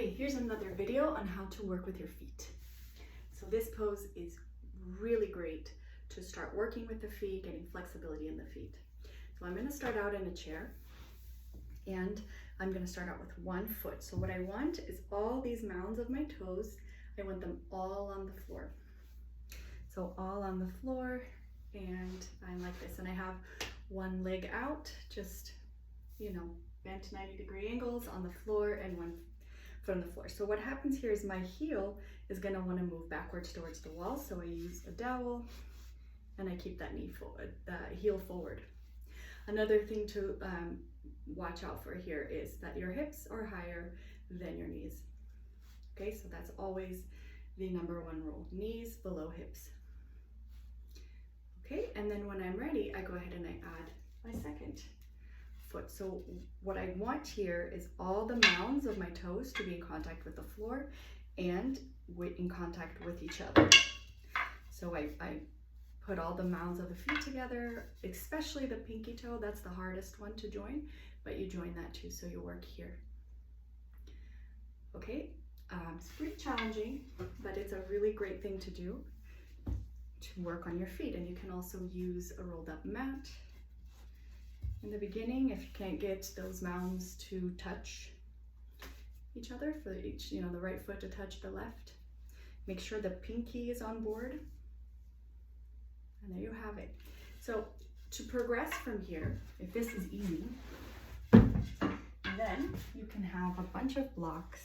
Okay, here's another video on how to work with your feet. So this pose is really great to start working with the feet, getting flexibility in the feet. So I'm going to start out in a chair, and I'm going to start out with one foot. So what I want is all these mounds of my toes, I want them all on the floor. So all on the floor, and I'm like this, and I have one leg out, just, bent 90-degree angles on the floor and one foot on the floor. So what happens here is my heel is going to want to move backwards towards the wall. So I use a dowel and I keep that heel forward. Another thing to watch out for here is that your hips are higher than your knees. Okay, so that's always the number one rule: knees below hips. Okay, and then when I'm ready, I go ahead and I add my second foot. So what I want here is all the mounds of my toes to be in contact with the floor and in contact with each other. So I put all the mounds of the feet together, especially the pinky toe. That's the hardest one to join, but you join that too, so you work here. Okay, it's pretty challenging, but it's a really great thing to do to work on your feet. And you can also use a rolled up mat in the beginning if you can't get those mounds to touch each other, for each, the right foot to touch the left. Make sure the pinky is on board. And there you have it. So to progress from here, if this is easy, then you can have a bunch of blocks.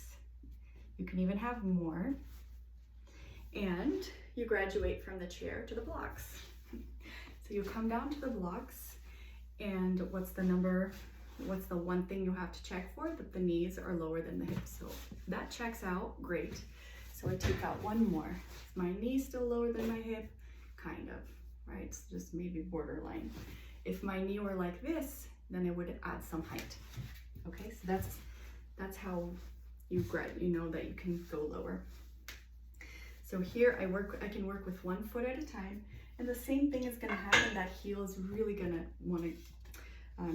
You can even have more. And you graduate from the chair to the blocks. So you come down to the blocks, and what's the one thing you have to check for? That the knees are lower than the hips. So that checks out, great. So I take out one more. Is my knee still lower than my hip? Kind of, right? It's just maybe borderline. If my knee were like this, then it would add some height. Okay, so that's how you know that you can go lower. So here I can work with one foot at a time, and the same thing is going to happen. That heel is really going to want to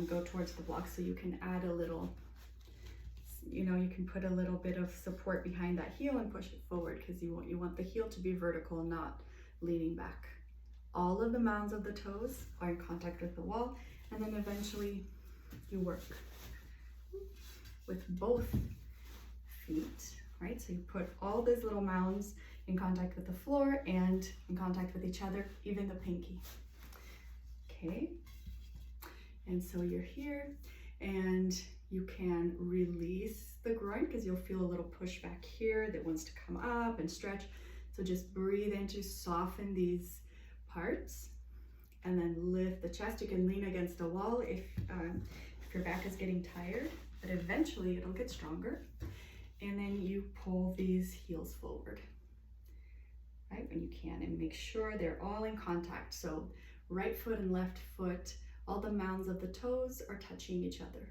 go towards the block, so you can add a little, you can put a little bit of support behind that heel and push it forward, because you want the heel to be vertical, not leaning back. All of the mounds of the toes are in contact with the wall, and then eventually you work with both feet, right? So you put all these little mounds in contact with the floor and in contact with each other, even the pinky. Okay, and so you're here, and you can release the groin because you'll feel a little push back here that wants to come up and stretch. So just breathe in to soften these parts, and then lift the chest. You can lean against a wall if your back is getting tired, but eventually it'll get stronger. And then you pull these heels forward, right, when you can, and make sure they're all in contact. So right foot and left foot, all the mounds of the toes are touching each other.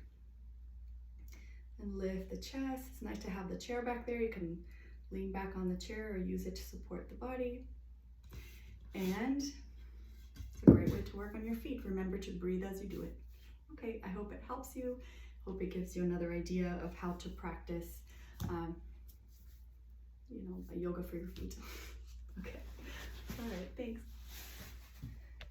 And lift the chest. It's nice to have the chair back there. You can lean back on the chair or use it to support the body. And it's a great way to work on your feet. Remember to breathe as you do it. Okay, I hope it helps you. Hope it gives you another idea of how to practice yoga for your feet. Okay, all right, thanks.